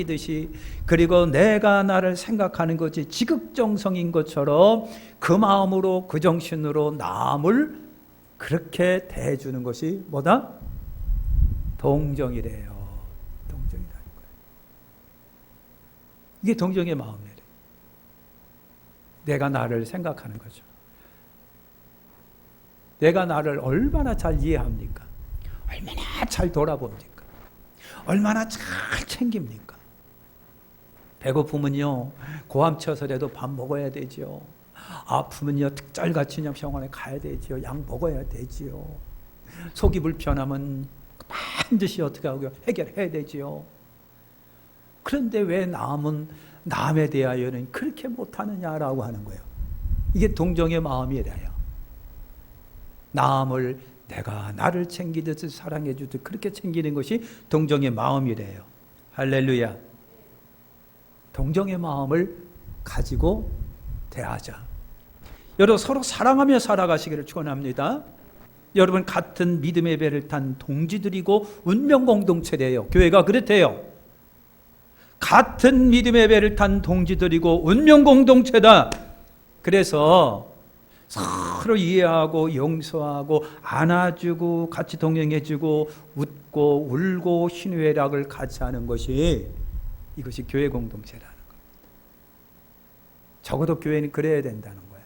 듯이 그리고 내가 나를 생각하는 것이 지극정성인 것처럼 그 마음으로 그 정신으로 남을 그렇게 대해주는 것이 뭐다? 동정이래요. 동정이라는 거예요. 이게 동정의 마음이래요. 내가 나를 생각하는 거죠. 내가 나를 얼마나 잘 이해합니까? 얼마나 잘 돌아봅니까? 얼마나 잘 챙깁니까? 배고프면요 고함쳐서라도 밥 먹어야 되지요. 아프면요 특잘같이 그냥 병원에 가야 되지요. 약 먹어야 되지요. 속이 불편하면 반드시 어떻게 하고 해결해야 되지요. 그런데 왜 남은 남에 대하여는 그렇게 못하느냐라고 하는 거예요. 이게 동정의 마음이래요. 남을 내가 나를 챙기듯이 사랑해 주듯 그렇게 챙기는 것이 동정의 마음이래요. 할렐루야. 동정의 마음을 가지고 대하자. 여러분 서로 사랑하며 살아가시기를 축원합니다. 여러분 같은 믿음의 배를 탄 동지들이고 운명 공동체래요. 교회가 그렇대요. 같은 믿음의 배를 탄 동지들이고 운명 공동체다. 그래서 서로 이해하고 용서하고 안아주고 같이 동행해주고 웃고 울고 희노애락을 같이 하는 것이 이것이 교회 공동체라는 겁니다. 적어도 교회는 그래야 된다는 거예요.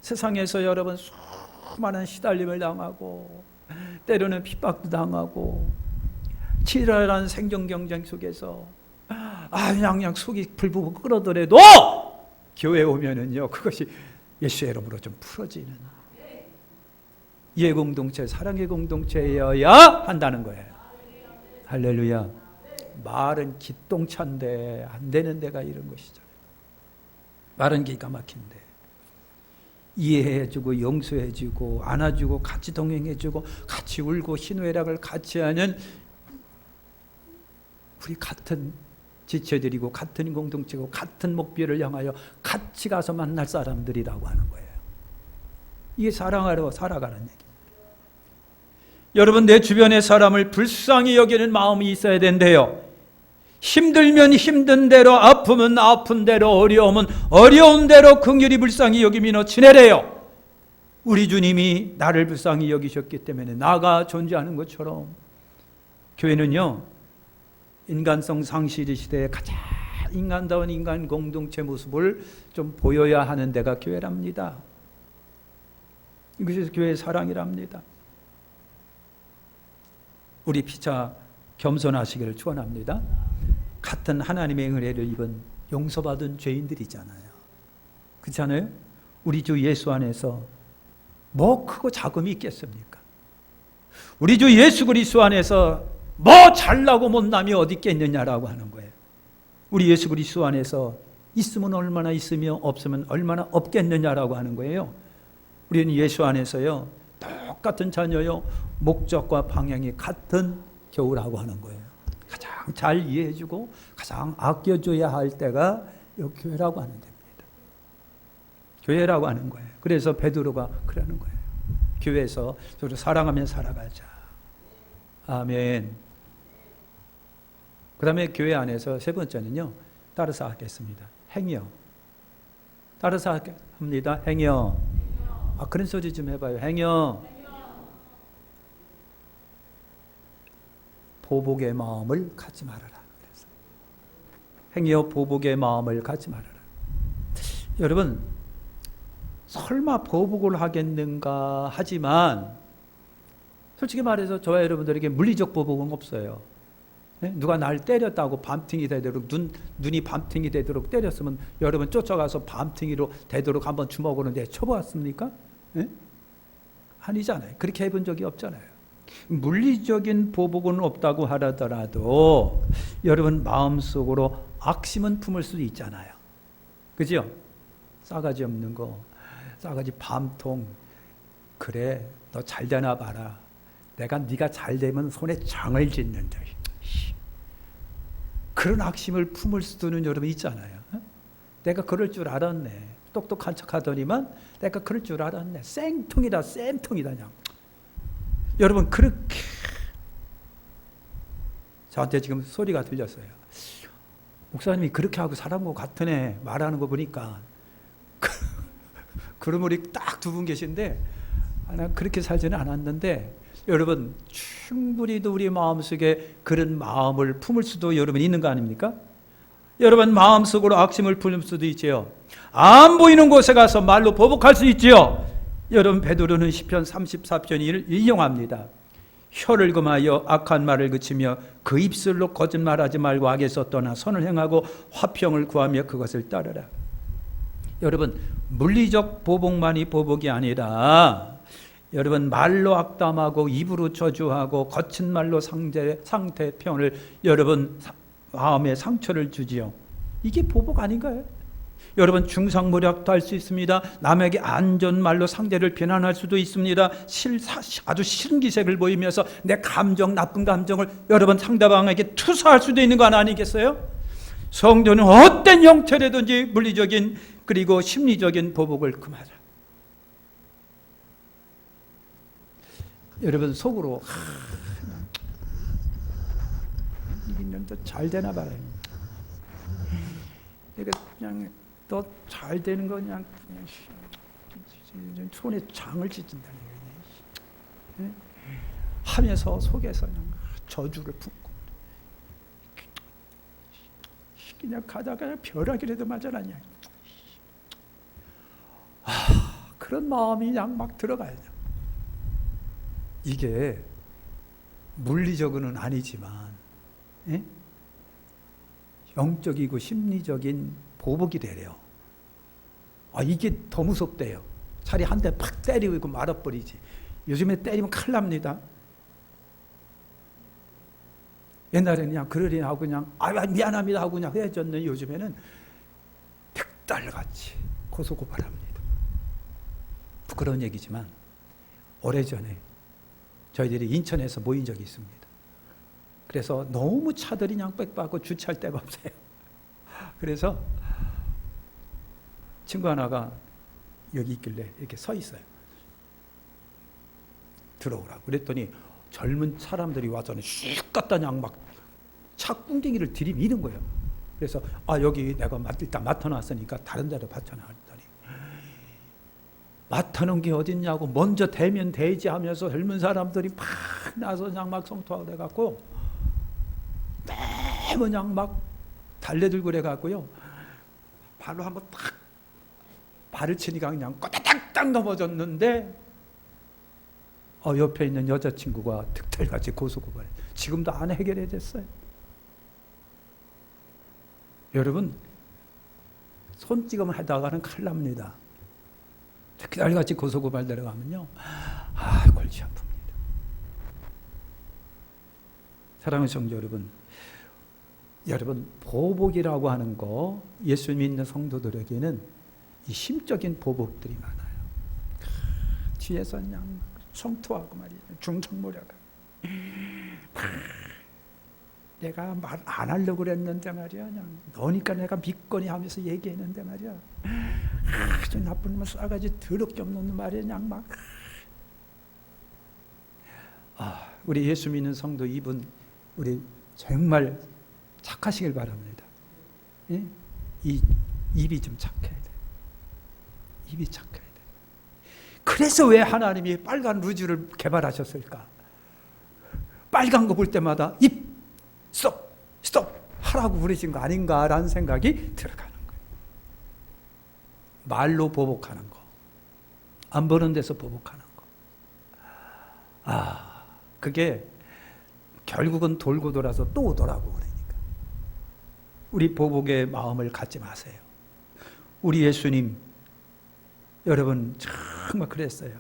세상에서 여러분 수많은 시달림을 당하고 때로는 핍박도 당하고 치열한 생존 경쟁 속에서 그냥 속이 불부부 끓어더라도 교회 오면은요 그것이 예수의 이름으로 좀 풀어지는 이해 공동체, 사랑의 공동체여야 한다는 거예요. 할렐루야. 말은 기똥찬데 안 되는 데가 이런 것이잖아요. 말은 기가 막힌데 이해해주고 용서해주고 안아주고 같이 동행해주고 같이 울고 희노애락을 같이 하는 우리 같은 지체들이고 같은 공동체고 같은 목표를 향하여 같이 가서 만날 사람들이라고 하는 거예요. 이게 사랑하러 살아가는 얘기입니다. 여러분 내 주변의 사람을 불쌍히 여기는 마음이 있어야 된대요. 힘들면 힘든 대로 아프면 아픈 대로 어려우면 어려운 대로 긍휼히 불쌍히 여기며 지내래요. 우리 주님이 나를 불쌍히 여기셨기 때문에 나가 존재하는 것처럼 교회는요 인간성 상실 시대에 가장 인간다운 인간 공동체 모습을 좀 보여야 하는 데가 교회랍니다. 이것이 교회의 사랑이랍니다. 우리 피차 겸손하시기를 축원합니다. 같은 하나님의 은혜를 입은 용서받은 죄인들이잖아요. 그렇지 않아요? 우리 주 예수 안에서 뭐 크고 작음이 있겠습니까? 우리 주 예수 그리스도 안에서 뭐 잘나고 못남이 어디 있겠느냐라고 하는 거예요. 우리 예수 그리스도 안에서 있으면 얼마나 있으며 없으면 얼마나 없겠느냐라고 하는 거예요. 우리는 예수 안에서요 똑같은 자녀요 목적과 방향이 같은 교우라고 하는 거예요. 가장 잘 이해해주고 가장 아껴줘야 할 때가 이 교회라고 하는 데입니다. 교회라고 하는 거예요. 그래서 베드로가 그러는 거예요. 교회에서 서로 사랑하며 살아가자. 아멘. 그 다음에 교회 안에서 세 번째는요 따라서 하겠습니다. 행여. 따라서 합니다. 행여. 그런 소리 좀 해봐요. 행여. 보복의 마음을 갖지 말아라. 그래서 행여 보복의 마음을 갖지 말아라. 여러분 설마 보복을 하겠는가 하지만 솔직히 말해서 저와 여러분들에게 물리적 보복은 없어요. 누가 날 때렸다고 밤탱이 되도록 눈이 밤탱이 되도록 때렸으면 여러분 쫓아가서 밤탱이로 되도록 한번 주먹으로 내쳐보았습니까? 아니잖아요. 그렇게 해본 적이 없잖아요. 물리적인 보복은 없다고 하더라도 여러분 마음속으로 악심은 품을 수도 있잖아요. 그죠? 싸가지 없는 거, 싸가지 밤통. 그래, 너 잘 되나 봐라. 내가 네가 잘 되면 손에 장을 짓는다. 그런 악심을 품을 수도는 여러분 있잖아요. 내가 그럴 줄 알았네. 똑똑한 척하더니만 내가 그럴 줄 알았네. 쌩통이다 그냥. 여러분 그렇게 저한테 지금 소리가 들렸어요. 목사님이 그렇게 하고 살은 것 같으네 말하는 거 보니까 그런 분이 딱 두 분 계신데 난 그렇게 살지는 않았는데 여러분 충분히도 우리 마음속에 그런 마음을 품을 수도 여러분 있는 거 아닙니까? 여러분 마음속으로 악심을 품을 수도 있지요. 안 보이는 곳에 가서 말로 보복할 수 있지요. 여러분 베드로는 시편 34편 1을 인용합니다. 혀를 금하여 악한 말을 그치며 그 입술로 거짓말하지 말고 악에서 떠나 선을 행하고 화평을 구하며 그것을 따르라. 여러분 물리적 보복만이 보복이 아니라 여러분 말로 악담하고 입으로 저주하고 거친 말로 상대 표현을 여러분 마음에 상처를 주지요. 이게 보복 아닌가요? 여러분 중상모략도 할 수 있습니다. 남에게 안 좋은 말로 상대를 비난할 수도 있습니다. 아주 싫은 기색을 보이면서 내 감정, 나쁜 감정을 여러분 상대방에게 투사할 수도 있는 거 아니겠어요? 성도는 어떤 형태라든지 물리적인 그리고 심리적인 보복을 금하자. 여러분 속으로 이년 잘 되나 봐요. 내가 그냥 너 잘 되는 거 그냥 손에 장을 찢는다는 거예요. 하면서 속에서 그냥 저주를 품고 그냥 가다가 벼락이라도 맞아라냐. 그런 마음이 그냥 막 들어가요. 이게 물리적으로는 아니지만 영적이고 심리적인 보복이 되래요. 이게 더 무섭대요. 차라리 한 대 팍 때리고 말아버리지. 요즘에 때리면 큰일 납니다. 옛날에는 그냥 그러려니 하고 그냥 미안합니다 하고 그냥 헤어졌는데 요즘에는 득달같이 고소고발합니다. 부끄러운 얘기지만 오래전에 저희들이 인천에서 모인 적이 있습니다. 그래서 너무 차들이 그냥 빽빽하고 주차할 데가 없어요. 그래서 친구 하나가 여기 있길래 이렇게 서 있어요. 들어오라고. 그랬더니 젊은 사람들이 와서는 슉 갖다 그냥 막 차 꿍댕이를 들이미는 거예요. 그래서 여기 내가 일단 맡아놨으니까 다른 데로 받쳐놨더니 맡아놓은 게 어딨냐고 먼저 대면 대지 하면서 젊은 사람들이 막 나서 그냥 막 성토하고 그래갖고 그냥 막 달래들고 그래갖고요. 발로 한번 딱 발을 치니까 그냥 꼬다닥딱 넘어졌는데 옆에 있는 여자친구가 득달같이 고소고발해. 지금도 안 해결해졌어요. 여러분 손찌검 하다가는 큰일 납니다. 득달같이 고소고발 들어가면요. 골치 아픕니다. 사랑하는 성도 여러분 보복이라고 하는 거 예수 믿는 성도들에게는 이 심적인 보복들이 많아요. 뒤에서 그냥 성토하고 말이에요. 중상모략하고 내가 말 안 하려고 그랬는데 말이야. 그냥 너니까 내가 믿거니 하면서 얘기했는데 말이야. 아주 나쁜 놈 싸가지 더럽게 없는 말이야. 그냥 막 우리 예수 믿는 성도 이분 우리 정말 착하시길 바랍니다. 예? 이 입이 좀 착해야 돼. 입이 착해야 돼. 그래서 왜 하나님이 빨간 루즈를 개발하셨을까? 빨간 거 볼 때마다 입 스톱 하라고 그러신 거 아닌가라는 생각이 들어가는 거예요. 말로 보복하는 거, 안 보는 데서 보복하는 거. 그게 결국은 돌고 돌아서 또 오더라고. 그러니까 우리 보복의 마음을 갖지 마세요. 우리 예수님 여러분 정말 그랬어요.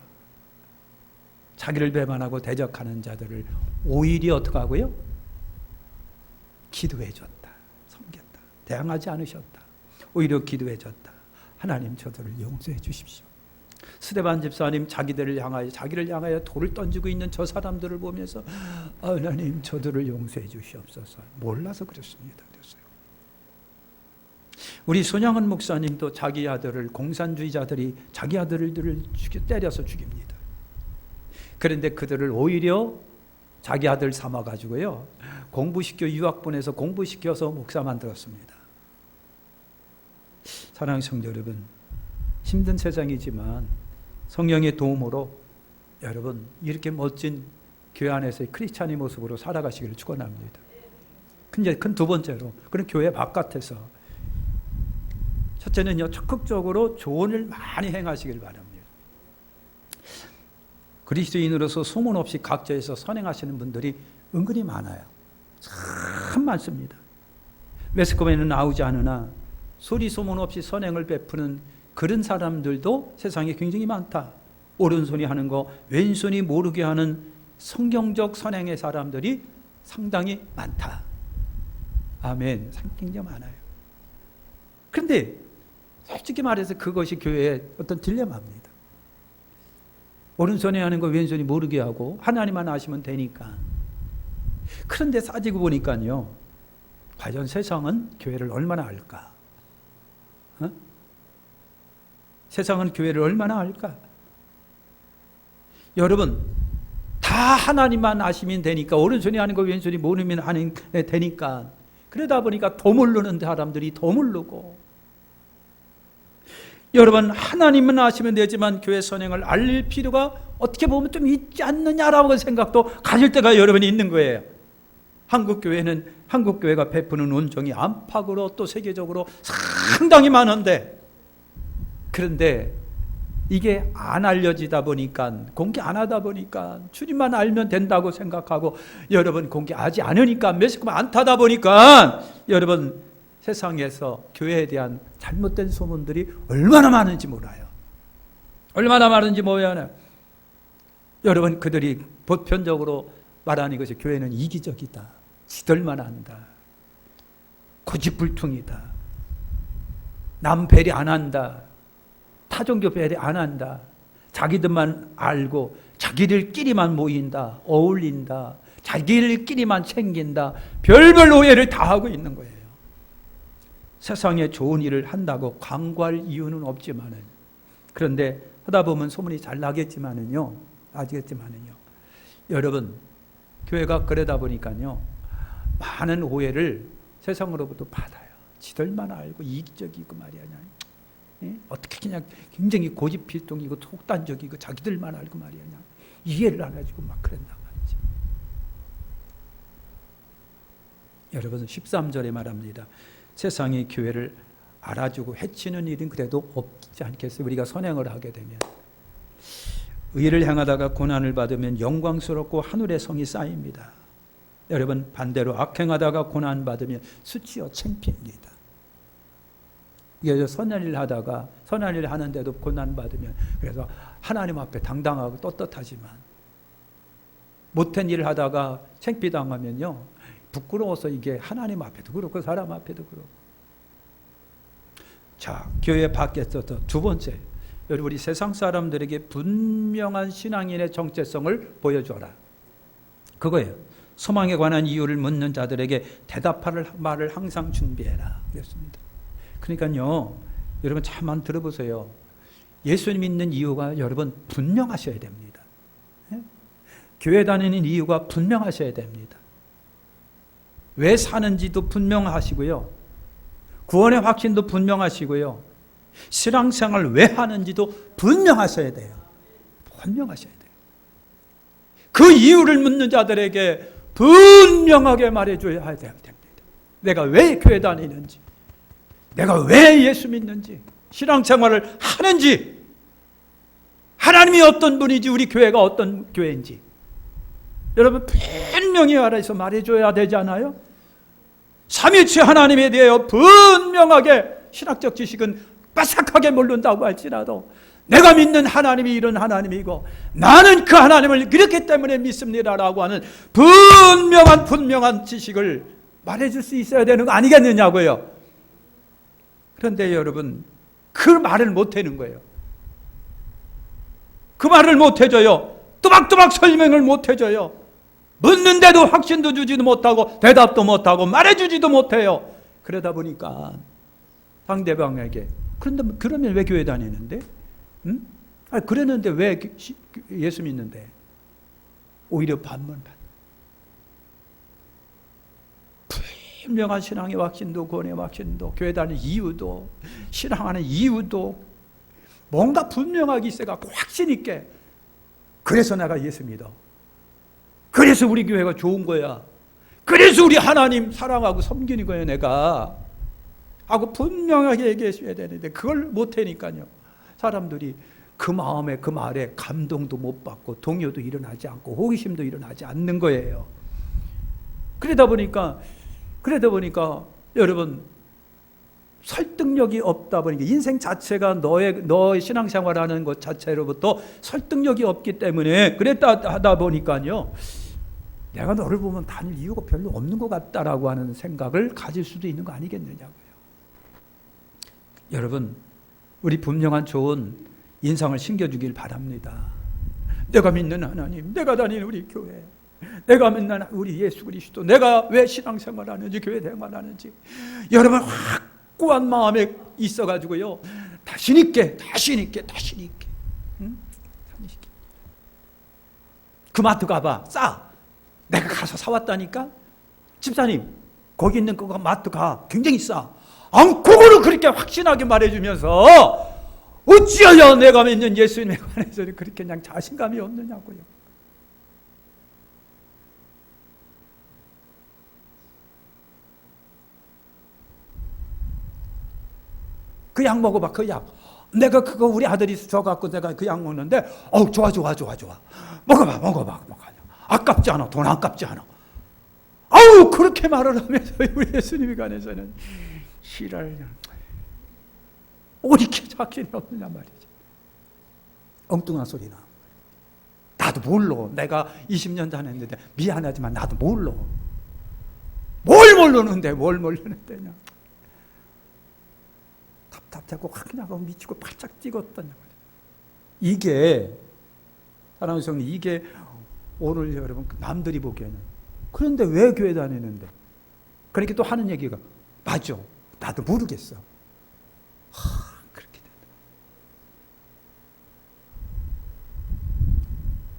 자기를 배반하고 대적하는 자들을 오히려 어떻게 하고요? 기도해줬다. 섬겼다. 대항하지 않으셨다. 오히려 기도해줬다. 하나님 저들을 용서해 주십시오. 스데반 집사님 자기를 향하여 돌을 던지고 있는 저 사람들을 보면서 하나님 저들을 용서해 주시옵소서. 몰라서 그렇습니다. 그랬어요. 우리 손양은 목사님도 자기 아들을 공산주의자들이 자기 아들들을 때려서 죽입니다. 그런데 그들을 오히려 자기 아들 삼아가지고요 공부시켜 유학 보내서 공부시켜서 목사 만들었습니다. 사랑하는 성도 여러분, 힘든 세상이지만 성령의 도움으로 여러분 이렇게 멋진 교회 안에서의 크리스찬의 모습으로 살아가시기를 축원합니다. 근데 큰 두 번째로, 그런 교회 바깥에서 첫째는요, 적극적으로 좋은 일 많이 행하시길 바랍니다. 그리스도인으로서 소문 없이 각처에서 선행하시는 분들이 은근히 많아요. 참 많습니다. 매스컴에는 나오지 않으나 소리 소문 없이 선행을 베푸는 그런 사람들도 세상에 굉장히 많다. 오른손이 하는 거 왼손이 모르게 하는 성경적 선행의 사람들이 상당히 많다. 아멘. 굉장히 많아요. 그런데 솔직히 말해서 그것이 교회의 어떤 딜레마입니다. 오른손이 하는 거 왼손이 모르게 하고 하나님만 아시면 되니까. 그런데 따지고 보니까요, 과연 세상은 교회를 얼마나 알까? 세상은 교회를 얼마나 알까? 여러분, 다 하나님만 아시면 되니까, 오른손이 하는 거 왼손이 모르면 하는 되니까, 그러다 보니까 더 모르는 사람들이 더 모르고, 여러분 하나님은 아시면 되지만 교회 선행을 알릴 필요가 어떻게 보면 좀 있지 않느냐라고 생각도 가질 때가 여러분이 있는 거예요. 한국교회가 베푸는 온정이 안팎으로 또 세계적으로 상당히 많은데, 그런데 이게 안 알려지다 보니까, 공개 안 하다 보니까, 주님만 알면 된다고 생각하고, 여러분 공개하지 않으니까, 매스컴 안 타다 보니까, 여러분 세상에서 교회에 대한 잘못된 소문들이 얼마나 많은지 몰라요. 얼마나 많은지 몰라요. 여러분, 그들이 보편적으로 말하는 것이 교회는 이기적이다, 지들만 한다, 고집불통이다, 남 배려 안 한다, 타종교 배려 안 한다, 자기들만 알고 자기들끼리만 모인다, 어울린다, 자기들끼리만 챙긴다, 별별 오해를 다 하고 있는 거예요. 세상에 좋은 일을 한다고 광고할 이유는 없지만은, 그런데 하다 보면 소문이 잘 나겠지만은요, 여러분 교회가 그러다 보니까요, 많은 오해를 세상으로부터 받아요. 지들만 알고 이기적이고 말이야. 어떻게 그냥 굉장히 고집필동이고 속단적이고 자기들만 알고 말이야. 이해를 안 해주고 막 그런단 말이죠. 여러분 13절에 말합니다. 세상이 교회를 알아주고 해치는 일은 그래도 없지 않겠어요? 우리가 선행을 하게 되면. 의를 행하다가 고난을 받으면 영광스럽고 하늘의 성이 쌓입니다. 여러분 반대로 악행하다가 고난 받으면 수치요 창피합니다. 선한 일 하다가, 선한 일 하는데도 고난 받으면, 그래서 하나님 앞에 당당하고 떳떳하지만, 못한 일을 하다가 창피당하면요, 부끄러워서 이게 하나님 앞에도 그렇고 사람 앞에도 그렇고. 자, 교회 밖에서 두 번째, 여러분 우리 세상 사람들에게 분명한 신앙인의 정체성을 보여줘라. 그거예요. 소망에 관한 이유를 묻는 자들에게 대답할 말을 항상 준비해라. 그랬습니다. 그러니까요, 여러분 잘 들어보세요. 예수님 믿는 이유가 여러분 분명하셔야 됩니다. 교회 다니는 이유가 분명하셔야 됩니다. 왜 사는지도 분명하시고요, 구원의 확신도 분명하시고요, 신앙생활을 왜 하는지도 분명하셔야 돼요. 분명하셔야 돼요. 그 이유를 묻는 자들에게 분명하게 말해줘야 됩니다. 내가 왜 교회 다니는지, 내가 왜 예수 믿는지, 신앙생활을 하는지, 하나님이 어떤 분인지, 우리 교회가 어떤 교회인지 여러분 분명히 알아서 말해줘야 되지 않아요? 삼위일체 하나님에 대하여 분명하게, 신학적 지식은 빠삭하게 모른다고 할지라도 내가 믿는 하나님이 이런 하나님이고 나는 그 하나님을 그렇기 때문에 믿습니다라고 하는 분명한 지식을 말해줄 수 있어야 되는 거 아니겠느냐고요. 그런데 여러분 그 말을 못하는 거예요. 그 말을 못해줘요. 또박또박 설명을 못해줘요. 묻는데도 확신도 주지도 못하고 대답도 못하고 말해주지도 못해요. 그러다 보니까 상대방에게, 그런데 그러면 왜 교회 다니는데? 응? 그랬는데 왜 예수 믿는데? 오히려 반문받는. 분명한 신앙의 확신도, 구원의 확신도, 교회 다니는 이유도, 신앙하는 이유도 뭔가 분명하게 있어갖고 확신 있게, 그래서 내가 예수 믿어, 그래서 우리 교회가 좋은 거야, 그래서 우리 하나님 사랑하고 섬기는 거예요 내가 하고 분명하게 얘기해줘야 되는데, 그걸 못하니까요 사람들이 그 마음에, 그 말에 감동도 못 받고 동요도 일어나지 않고 호기심도 일어나지 않는 거예요. 그러다 보니까 여러분, 설득력이 없다 보니까, 인생 자체가 너의 신앙생활하는 것 자체로부터 설득력이 없기 때문에, 그랬다 하다 보니까요 내가 너를 보면 다닐 이유가 별로 없는 것 같다라고 하는 생각을 가질 수도 있는 거 아니겠느냐고요. 여러분, 우리 분명한 좋은 인상을 심겨주길 바랍니다. 내가 믿는 하나님, 내가 다니는 우리 교회, 내가 믿는 우리 예수 그리스도, 내가 왜 신앙생활하는지, 교회 생활하는지, 여러분 확고한 마음에 있어가지고요 자신 있게 그 마트 가봐, 싸. 내가 가서 사왔다니까. 집사님, 거기 있는 그거 마트 가, 굉장히 싸. 그거를 그렇게 확신하게 말해주면서 어찌하여 내가 믿는 예수님에 관해서는 그렇게 그냥 자신감이 없느냐고요. 그 약 먹어봐, 그 약. 내가 그거 우리 아들이 줘갖고 내가 그 약 먹는데, 좋아. 먹어봐. 아깝지 않아, 돈 아깝지 않아. 그렇게 말을 하면서 우리 예수님에 관해서는 싫어요. 이렇게 자신이 없느냐 말이죠. 엉뚱한 소리나. 나도 몰라. 내가 20년 다녔는데 미안하지만 나도 몰라. 뭘 모르는데 그냥. 답답하고 확나고 미치고 팔짝 뛰었단 말이에요. 이게 사랑하는 성도, 이게 오늘 여러분 남들이 보기에는, 그런데 왜 교회 다니는데? 그렇게 또 하는 얘기가, 맞아, 나도 모르겠어. 그렇게 된다.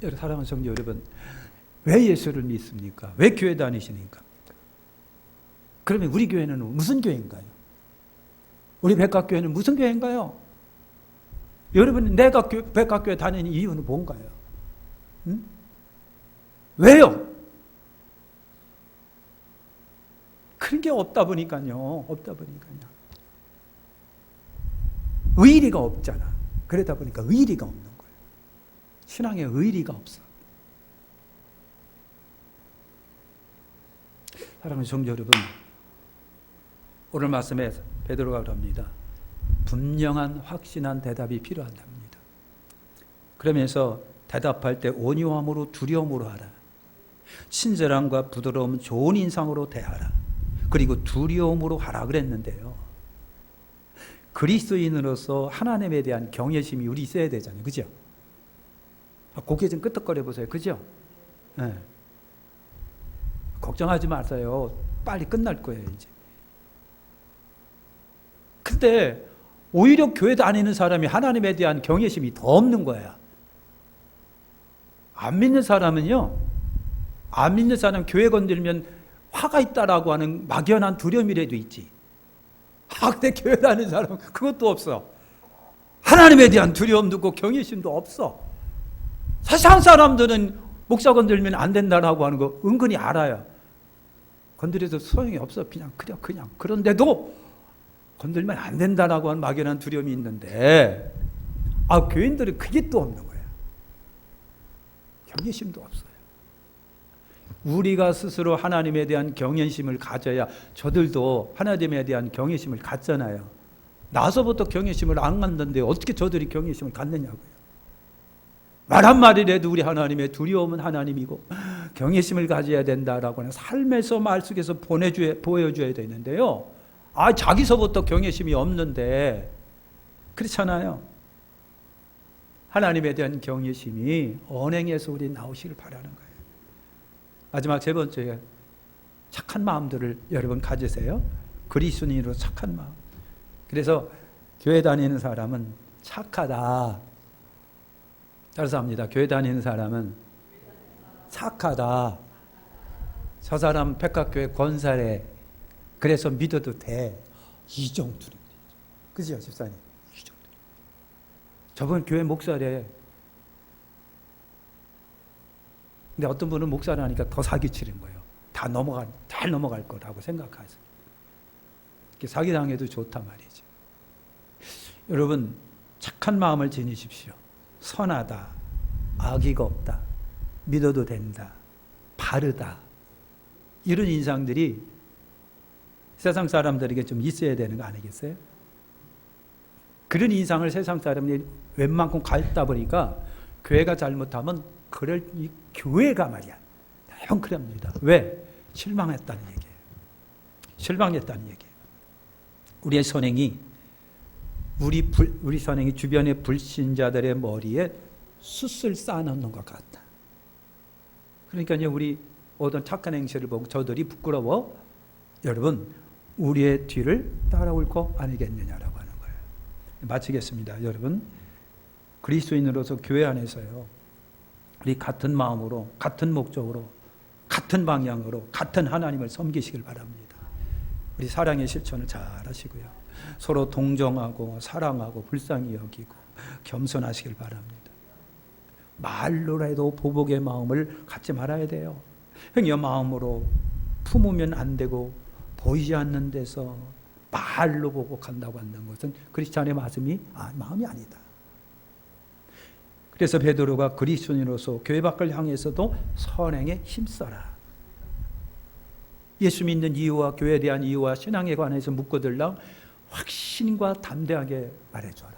여러분, 사랑하는 성도 여러분, 왜 예수를 믿습니까? 왜 교회 다니시니까? 그러면 우리 교회는 무슨 교회인가요? 우리 백각교회는 무슨 교회인가요? 여러분, 내가 백각교회 다니는 이유는 뭔가요? 응? 왜요? 그런 게 없다 보니까요. 의리가 없잖아. 그러다 보니까 의리가 없는 거예요. 신앙에 의리가 없어. 사랑하는 성도 여러분, 오늘 말씀에 베드로가 그럽니다. 분명한 확신한 대답이 필요하답니다. 그러면서 대답할 때 온유함으로 두려움으로 하라. 친절함과 부드러움, 좋은 인상으로 대하라. 그리고 두려움으로 하라 그랬는데요. 그리스도인으로서 하나님에 대한 경외심이 우리 있어야 되잖아요. 그죠? 고개 좀 끄덕거려 보세요. 그죠? 네. 걱정하지 마세요. 빨리 끝날 거예요, 이제. 근데 오히려 교회 다니는 사람이 하나님에 대한 경외심이 더 없는 거야. 안 믿는 사람은요, 교회 건들면 화가 있다라고 하는 막연한 두려움이라도 있지. 근데 교회 다니는 사람은 그것도 없어. 하나님에 대한 두려움도 없고 경외심도 없어. 세상 사람들은 목사 건들면 안 된다라고 하는 거 은근히 알아요. 건드려도 소용이 없어. 그냥. 그런데도 건들면 안 된다라고 하는 막연한 두려움이 있는데, 교인들은 그게 또 없는 거예요. 경외심도 없어요. 우리가 스스로 하나님에 대한 경외심을 가져야 저들도 하나님에 대한 경외심을 갖잖아요. 나서부터 경외심을 안 갖는데 어떻게 저들이 경외심을 갖느냐고요. 말 한마디라도 우리 하나님의 두려움은 하나님이고 경외심을 가져야 된다라고 하는 삶에서 말 속에서 보여줘야 되는데요. 자기서부터 경외심이 없는데, 그렇잖아요. 하나님에 대한 경외심이 언행에서 우리 나오시길 바라는 거예요. 마지막 세 번째, 착한 마음들을 여러분 가지세요. 그리스도인으로 착한 마음. 그래서 교회 다니는 사람은 착하다. 따라서 합니다. 교회 다니는 사람은 착하다. 저 사람 백각교회 권사래. 그래서 믿어도 돼. 이 정도는. 그죠, 집사님? 이 정도. 저번 교회 목사래. 근데 어떤 분은 목사를 하니까 더 사기치는 거예요. 잘 넘어갈 거라고 생각해서. 사기당해도 좋단 말이죠. 여러분, 착한 마음을 지니십시오. 선하다, 악의가 없다, 믿어도 된다, 바르다. 이런 인상들이 세상 사람들에게 좀 있어야 되는 거 아니겠어요? 그런 인상을 세상 사람들이 웬만큼 갖다 보니까 교회가 잘못하면 이 교회가 말이야. 형 그럽니다. 왜? 실망했다는 얘기예요. 실망했다는 얘기예요. 우리 선행이 주변의 불신자들의 머리에 숯을 쌓아놓는 것 같다. 그러니까 우리 어떤 착한 행실을 보고 저들이 부끄러워 여러분 우리의 뒤를 따라올 거 아니겠느냐라고 하는 거예요. 마치겠습니다. 여러분 그리스도인으로서 교회 안에서요. 우리 같은 마음으로 같은 목적으로 같은 방향으로 같은 하나님을 섬기시길 바랍니다. 우리 사랑의 실천을 잘 하시고요. 서로 동정하고 사랑하고 불쌍히 여기고 겸손하시길 바랍니다. 말로라도 보복의 마음을 갖지 말아야 돼요. 형님 마음으로 품으면 안 되고 보이지 않는 데서 말로 보복한다고 한다는 것은 크리스찬의 마음이 아니다. 그래서 베드로가 그리스도인으로서 교회 밖을 향해서도 선행에 힘써라. 예수 믿는 이유와 교회에 대한 이유와 신앙에 관해서 묻고들랑 확신과 담대하게 말해줘라.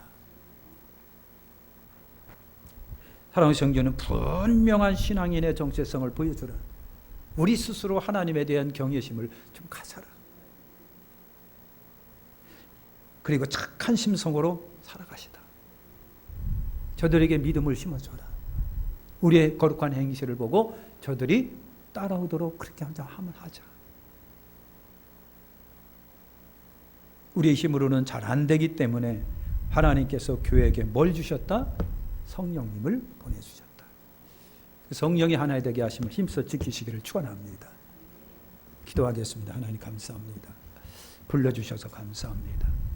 사랑하는 성경은 분명한 신앙인의 정체성을 보여주라. 우리 스스로 하나님에 대한 경외심을 좀 가져라. 그리고 착한 심성으로 살아가시다. 저들에게 믿음을 심어줘라. 우리의 거룩한 행실을 보고 저들이 따라오도록 그렇게 하면 하자. 우리의 힘으로는 잘 안 되기 때문에 하나님께서 교회에게 뭘 주셨다? 성령님을 보내주셨다. 성령이 하나 되게 하심을 힘써 지키시기를 축원합니다. 기도하겠습니다. 하나님 감사합니다. 불러주셔서 감사합니다.